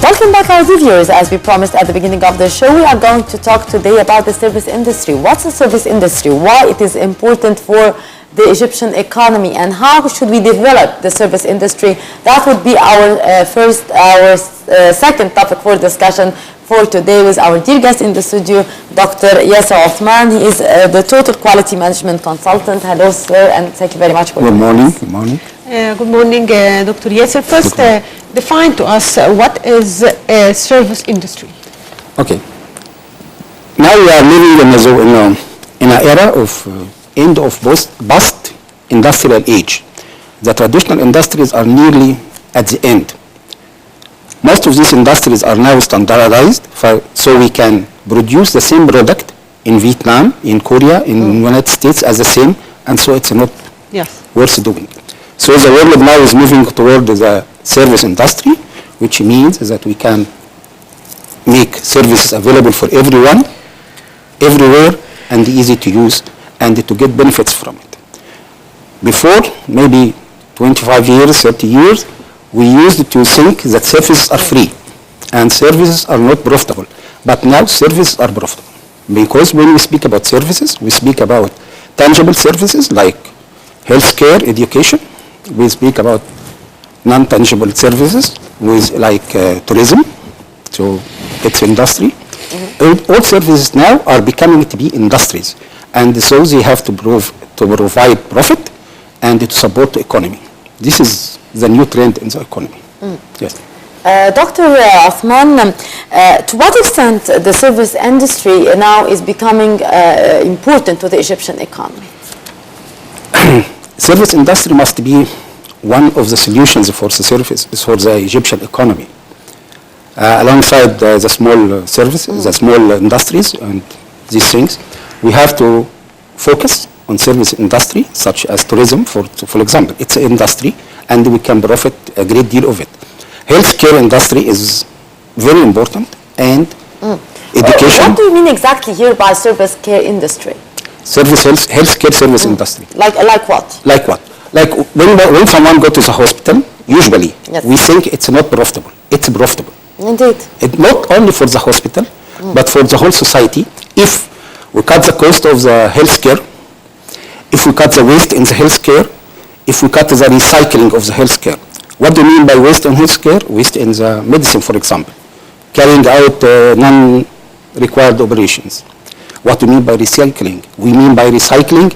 Welcome back, our viewers. As we promised at the beginning of the show, we are going to talk today about the service industry. What's the service industry? Why it is important for the Egyptian economy, and how should we develop the service industry? That would be our second topic for discussion for today with our dear guest in the studio, Dr. Yasser Othman. He is the Total Quality Management Consultant. Hello, sir, and thank you very much for joining us. Good morning. Good morning, Dr. Yasser. First, define to us what is a service industry. Okay. Now we are living in an era of end of bust industrial age. The traditional industries are nearly at the end. Most of these industries are now standardized, so we can produce the same product in Vietnam, in Korea, in the United States as the same, and so it's not worth doing. So the world now is moving toward the service industry, which means that we can make services available for everyone, everywhere, and easy to use, and to get benefits from it. Before, maybe 25 years, 30 years, we used to think that services are free and services are not profitable. But now services are profitable. Because when we speak about services, we speak about tangible services like healthcare, education. We speak about non-tangible services like tourism, so it's industry. All services now are becoming to be industries. And so they have to provide profit and to support the economy. This is the new trend in the economy. Yes. Dr. Othman, to what extent the service industry now is becoming important to the Egyptian economy? Service industry must be one of the solutions for the Egyptian economy. Alongside the small services, the small industries and these things, we have to focus on service industry, such as tourism, for example. It's an industry, and we can profit a great deal of it. Healthcare industry is very important, and education. What do you mean exactly here by service care industry? Healthcare service industry. Like what? Like what? Like when someone goes to the hospital, usually we think it's not profitable. It's profitable. Indeed. Not only for the hospital, but for the whole society. If we cut the cost of the healthcare, if we cut the waste in the healthcare, if we cut the recycling of the healthcare. What do you mean by waste in healthcare? Waste in the medicine, for example. Carrying out non-required operations. What do you mean by recycling? We mean by recycling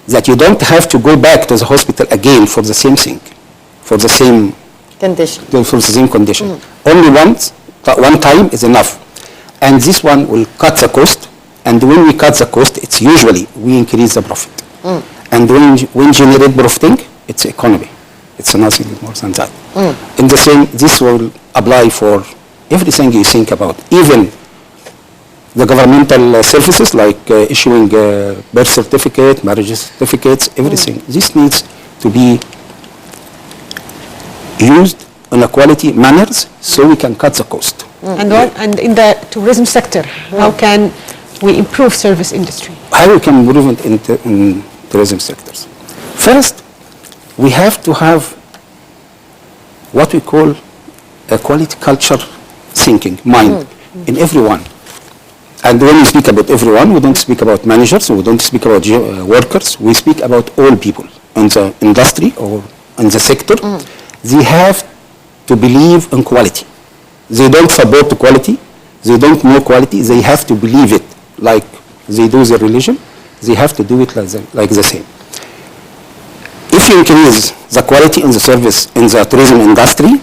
that you don't have to go back to the hospital again for the same thing, for the same condition. For the same condition. Only one time is enough. And this one will cut the cost. And when we cut the cost, it's usually we increase the profit. And when we generate profiting, it's economy. It's nothing more than that. In the same, this will apply for everything you think about, even the governmental services like issuing birth certificate, marriage certificates, everything. This needs to be used in a quality manners so we can cut the cost. And in the tourism sector, how can we improve service industry? How we can improve it in tourism sectors? First, we have to have what we call a quality culture thinking, mind, in everyone. And when we speak about everyone, we don't speak about managers, we don't speak about workers, we speak about all people in the industry or in the sector. They have to believe in quality. They don't support the quality, they don't know quality, they have to believe it like they do their religion, they have to do it like the same. If you increase the quality in the service in the tourism industry,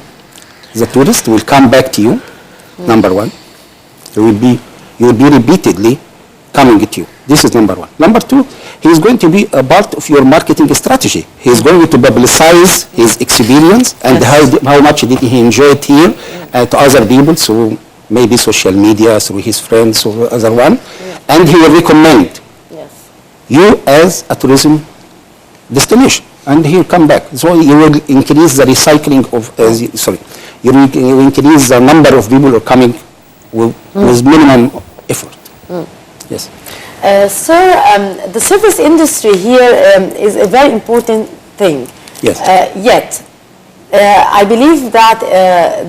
the tourist will come back to you, number one. You will be repeatedly coming to you. This is number one. Number two, he is going to be a part of your marketing strategy. He is going to publicize his experience and how much did he enjoy it here to other people, so maybe social media, through his friends or other one, and he will recommend you as a tourism destination, and he will come back. So you will increase the recycling of, you will increase the number of people who are coming with minimum effort. Yes. Sir, the service industry here is a very important thing. Yes. Yet, I believe that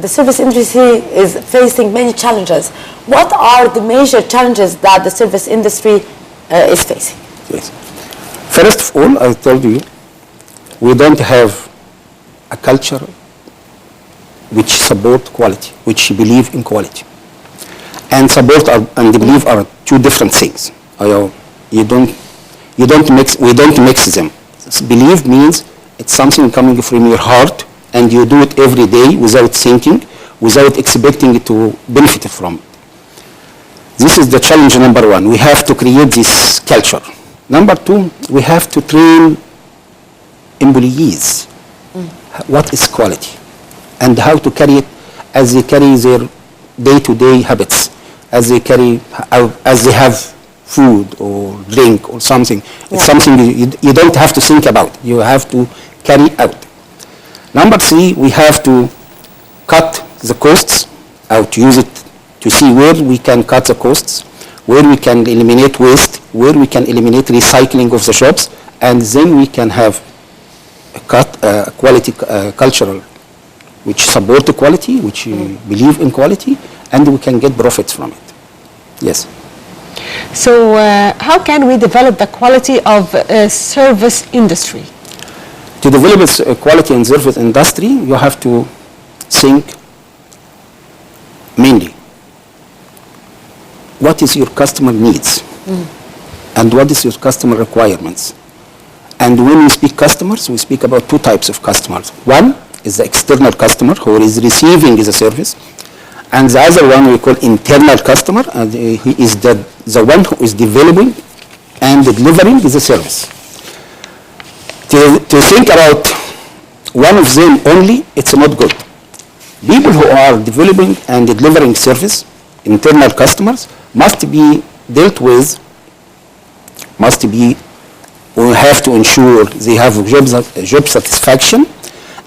the service industry is facing many challenges. What are the major challenges that the service industry is facing? Yes. First of all, I told you, we don't have a culture which support quality, which believe in quality. And support and belief are two different things. We don't mix them. Belief means it's something coming from your heart, and you do it every day without thinking, without expecting it to benefit from it. This is the challenge number one. We have to create this culture. Number two, we have to train employees what is quality and how to carry it as they carry their day-to-day habits, as they have food or drink or something. It's something you don't have to think about. You have to carry out. Number three, we have to cut the costs out, use it to see where we can cut the costs, where we can eliminate waste, where we can eliminate recycling of the shops, and then we can have a quality cultural which support the quality, which believe in quality, and we can get profits from it. Yes. So how can we develop the quality of service industry? To develop a quality in service industry, you have to think mainly what is your customer needs and what is your customer requirements. And when we speak customers, we speak about two types of customers. One is the external customer who is receiving the service, and the other one we call internal customer, and he is the one who is developing and delivering the service. To think about one of them only, it's not good. People who are developing and delivering service, internal customers, must be dealt with, we have to ensure they have job satisfaction.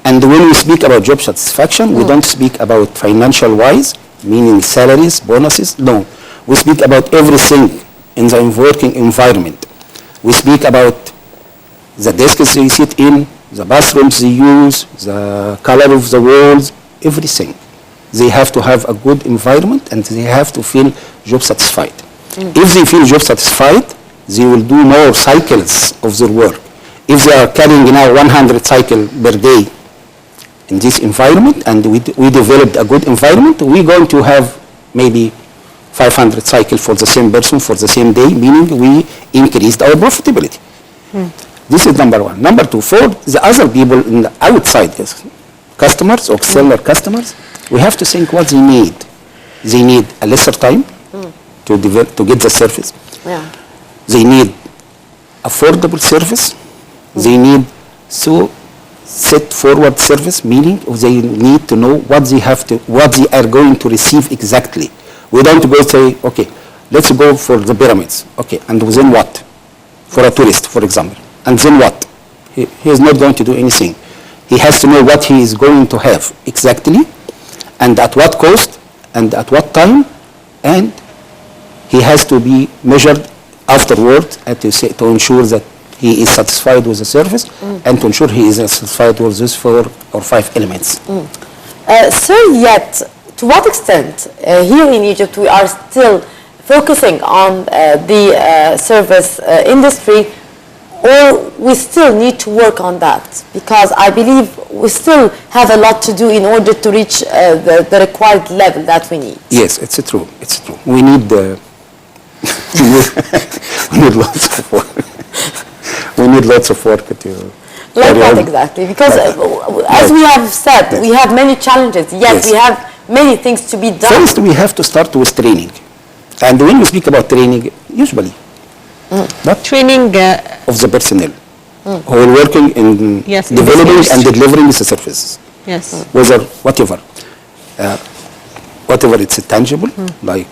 And when we speak about job satisfaction, we don't speak about financial wise, meaning salaries, bonuses. No, we speak about everything in the working environment. We speak about the desks they sit in, the bathrooms they use, the color of the walls, everything. They have to have a good environment and they have to feel job satisfied. If they feel job satisfied, they will do more cycles of their work. If they are carrying now 100 cycles per day in this environment, and we developed a good environment, we're going to have maybe 500 cycles for the same person for the same day, meaning we increased our profitability. This is number one. Number two, for the other people in the outside customers or seller customers, we have to think what they need. They need a lesser time to get the service. Yeah. They need affordable service. They need set forward service, meaning they need to know what they are going to receive exactly. We don't go say, okay, let's go for the pyramids. Okay, and then what? For a tourist, for example. And then what? He is not going to do anything. He has to know what he is going to have exactly, and at what cost, and at what time, and he has to be measured afterward to ensure that he is satisfied with the service and to ensure he is satisfied with these 4 or 5 elements. Sir, yet, to what extent here in Egypt we are still focusing on the service industry, or we still need to work on that? Because I believe we still have a lot to do in order to reach the required level that we need. Yes, it's true. It's true. We need we need lots of work. We need lots of work to. Like what exactly? Because as we have said, we have many challenges. Yes, we have many things to be done. First, we have to start with training, and when we speak about training, usually. Not training of the personnel who are working in developing and delivering the services. Yes. Whether whatever it's tangible, like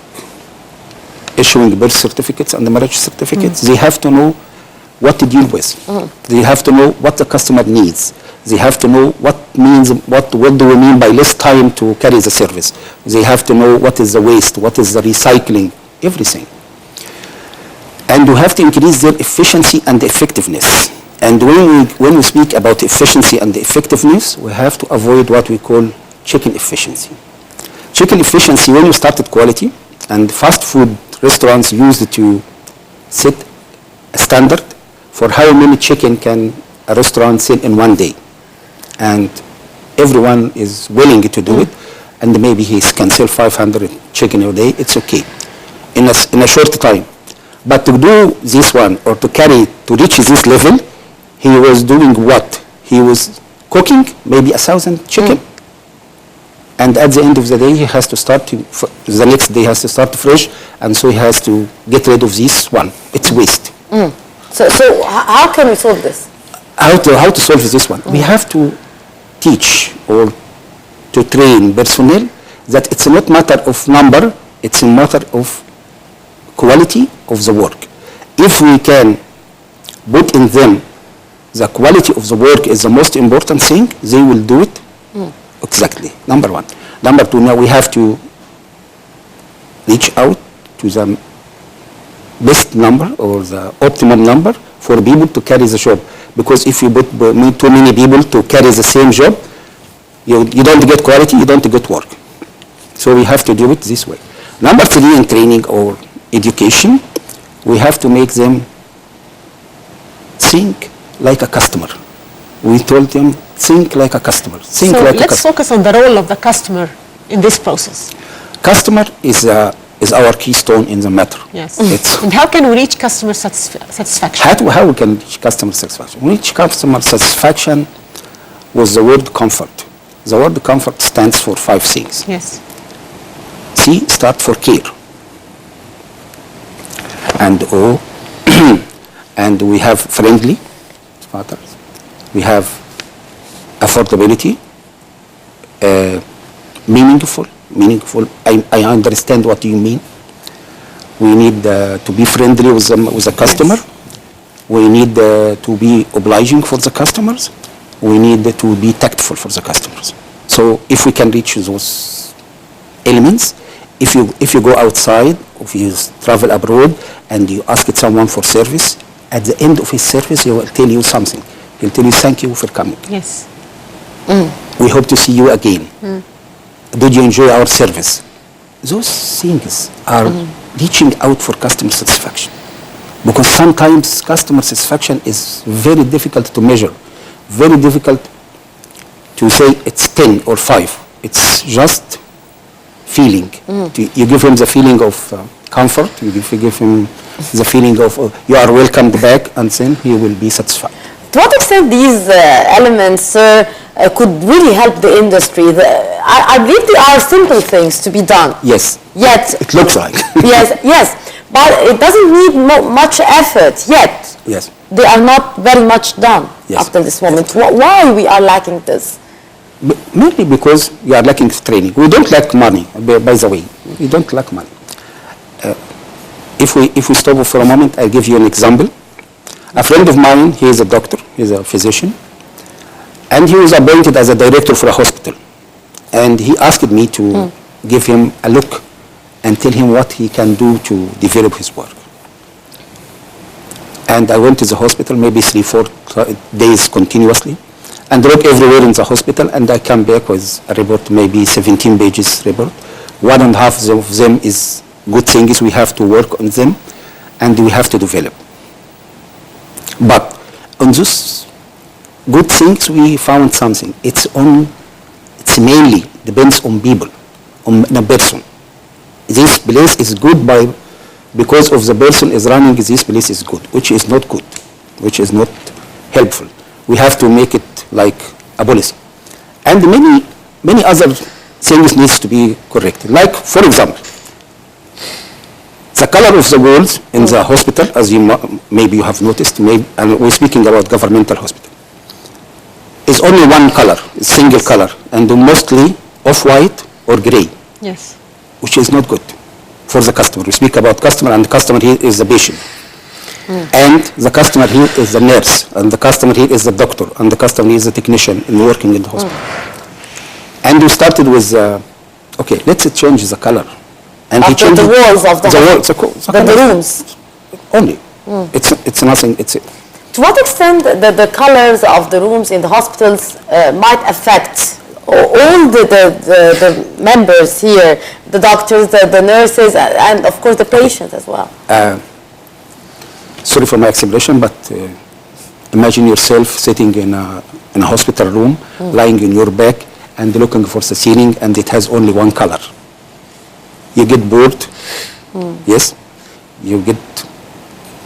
issuing birth certificates and the marriage certificates, they have to know what to deal with. They have to know what the customer needs. They have to know what do we mean by less time to carry the service. They have to know what is the waste, what is the recycling, everything. And we have to increase their efficiency and effectiveness. And when we speak about efficiency and effectiveness, we have to avoid what we call chicken efficiency. Chicken efficiency, when you start at quality, and fast food restaurants used to set a standard for how many chicken can a restaurant sell in one day. And everyone is willing to do it, and maybe he can sell 500 chicken a day, it's okay, in a short time. But to do this one, or to reach this level, he was doing what? He was cooking maybe 1,000 chicken. And at the end of the day, he has to start the next day has to start fresh, and so he has to get rid of this one. It's waste. So how can we solve this? How to solve this one? We have to teach or to train personnel that it's not matter of number, it's a matter of quality of the work. If we can put in them the quality of the work is the most important thing, they will do it exactly. Number one. Number two, now we have to reach out to the best number or the optimum number for people to carry the job. Because if you put too many people to carry the same job, you don't get quality, you don't get work. So we have to do it this way. Number three, in training or education, we have to make them think like a customer. We told them, think like a customer. Think So like a let's customer. focus on the role of the customer in this process. Customer is our keystone in the matter. Yes. It's And how can we reach customer satisfaction? how we can reach customer satisfaction. We reach customer satisfaction with the word comfort. The word comfort stands for 5 things. Yes. C, start for care. And O, and we have friendly, we have affordability, meaningful. I understand what you mean. We need to be friendly with the customer. Yes. We need to be obliging for the customers. We need to be tactful for the customers. So if we can reach those elements, if you go outside, if you travel abroad and you ask someone for service, at the end of his service he will tell you something. He'll tell you, thank you for coming. Yes. We hope to see you again. Did you enjoy our service? Those things are reaching out for customer satisfaction. Because sometimes customer satisfaction is very difficult to measure, very difficult to say it's 10 or 5. It's just feeling. You give him the feeling of comfort, you give him the feeling of you are welcomed back, and then he will be satisfied. To what extent these elements could really help the industry? I believe they are simple things to be done. Yes. Yet, It looks like. yes, but it doesn't need much effort yet. Yes. They are not very much done Yes. up to this moment. Why we are lacking this? Maybe because we are lacking training. We don't lack money, by the way. We don't lack money. If we stop for a moment, I'll give you an example. A friend of mine, he is a doctor, he's a physician, and he was appointed as a director for a hospital. And he asked me to give him a look and tell him what he can do to develop his work. And I went to the hospital maybe 3-4 days continuously and looked everywhere in the hospital, and I come back with a report, maybe 17 pages report. 1.5 of them is good things, we have to work on them, and we have to develop. But on those good things, we found something. It's mainly depends on people, on a person. This place is good because of the person is running, this place is good, which is not good, which is not helpful. We have to make it like a policy. And many other things needs to be corrected. Like, for example, the color of the walls in the hospital, as maybe you have noticed, and we're speaking about governmental hospital, is only one color, a single color, and mostly off-white or gray. Yes. Which is not good for the customer. We speak about customer, and the customer here is the patient. And the customer here is the nurse, and the customer here is the doctor, and the customer here is the technician working in the hospital. And we started with, okay, let's change the color. And he After changed the walls of the walls, the rooms. only. It's nothing. To what extent the colors of the rooms in the hospitals might affect all the members here, the doctors, the nurses, and of course the patients as well? Sorry for my explanation, but imagine yourself sitting in a hospital room, lying in your back and looking for the ceiling, and it has only one color. You get bored, yes. You get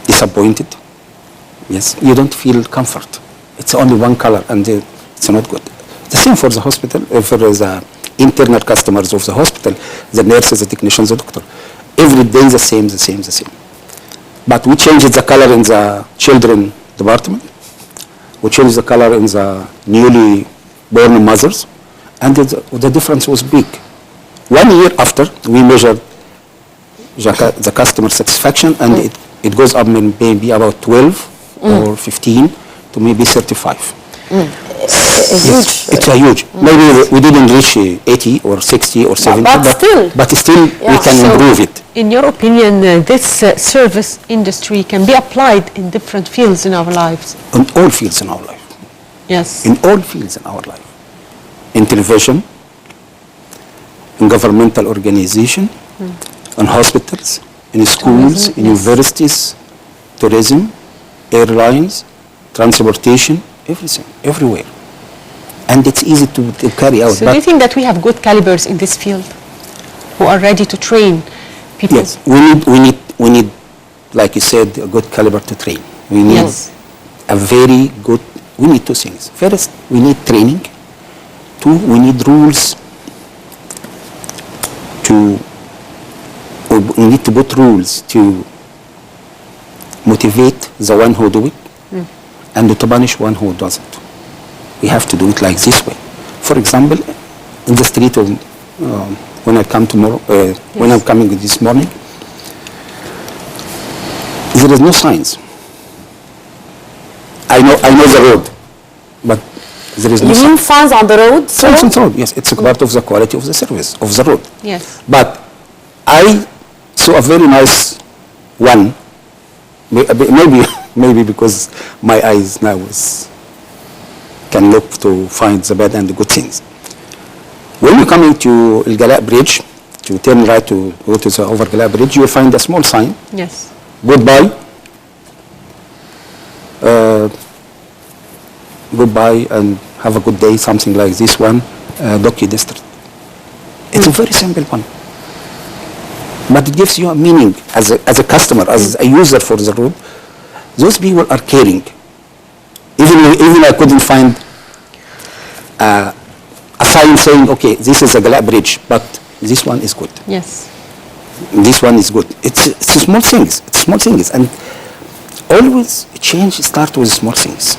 disappointed, yes. You don't feel comfort. It's only one color, and it's not good. The same for the hospital, for the internal customers of the hospital, the nurses, the technicians, the doctor. Every day the same. But we changed the color in the children department. We changed the color in the newly born mothers, and the difference was big. 1 year after, we measured the customer satisfaction, and it goes up maybe about 12 or 15 to maybe 35. Huge. It's a huge. Maybe we didn't reach 80 or 60 or 70, but still we can improve it. In your opinion, this service industry can be applied in different fields in our lives? In all fields in our life. Yes. In all fields in our life. In television, in governmental organization, in hospitals, in schools, in universities, tourism, airlines, transportation, everything, everywhere. And it's easy to carry out. So do you think that we have good calibers in this field who are ready to train people? Yes, we need, like you said, a good caliber to train. We need a very good, we need two things. First, we need training. Two, we need rules we need to put rules to motivate the one who do it and to punish one who doesn't. We have to do it like this way. For example, in the street of, when I come tomorrow, when I'm coming this morning, there is no signs. I know the road, but there is no sign. You mean signs on the road? Signs on the road, yes. It's a part of the quality of the service, of the road. Yes. But I saw a very nice one, maybe because my eyes now can look to find the bad and the good things. When you're coming to El Gala Bridge, to turn right to go to the over Gala Bridge, you'll find a small sign. Yes. Goodbye. Goodbye and have a good day, something like this one, Doki District. It's a very simple one. But it gives you a meaning as a customer, as a user for the road. Those people are caring. Even I couldn't find a sign saying, okay, this is a Gala Bridge, but this one is good. Yes. This one is good. It's small things. It's small things. And always change starts with small things,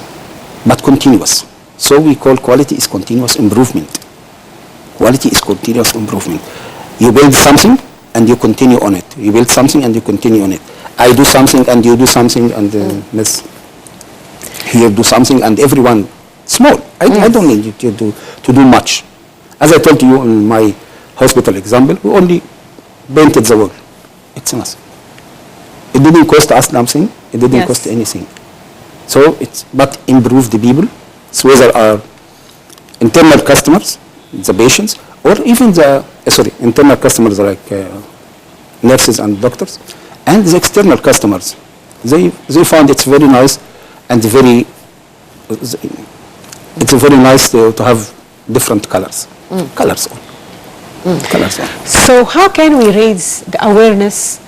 but continuous. So we call quality is continuous improvement. Quality is continuous improvement. You build something and you continue on it. You build something and you continue on it. I do something and you do something, and Miss here do something, and everyone small. I don't need you to do much. As I told you in my hospital example, we only painted the wall. It's enough. It didn't cost us something. It didn't cost anything. So but improve the people, so whether our internal customers, the patients, or even internal customers like nurses and doctors, and the external customers. They found it's very nice and it's very nice to have different colors. Colors on. Colors on. So how can we raise the awareness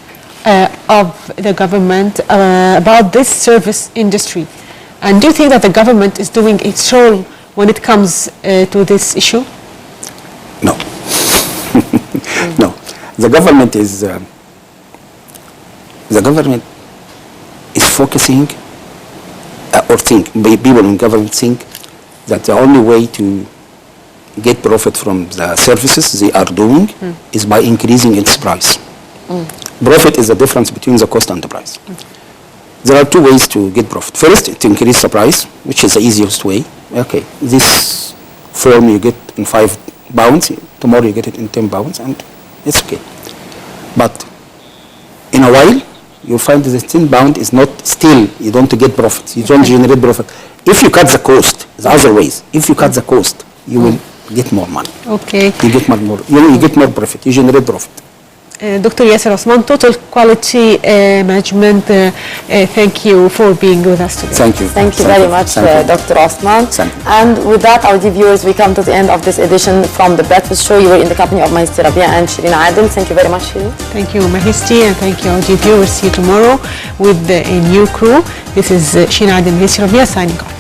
of the government about this service industry? And do you think that the government is doing its role when it comes to this issue? No. No. The government is focusing people in government think that the only way to get profit from the services they are doing is by increasing its price. Profit is the difference between the cost and the price. There are two ways to get profit. First, to increase the price, which is the easiest way. Okay, this form you get in 5 pounds, tomorrow you get it in 10 pounds, and it's okay. But in a while, you'll find that the 10 pound is not still, you don't get profit, you don't generate profit. If you cut the cost, the other ways, if you cut the cost, you will get more money. Okay. You get more, you get more profit, you generate profit. Dr. Yasser Othman, Total Quality Management, thank you for being with us today. Thank you. Thank you very much, Dr. Othman. And with that, our dear viewers, we come to the end of this edition from The Breakfast Show. You were in the company of Mahis Rabia and Shireen Adel. Thank you very much, Shireen. Thank you, Mahisti, and thank you, our dear viewers. See you tomorrow with a new crew. This is Shireen Adel, Mahis Rabia signing off.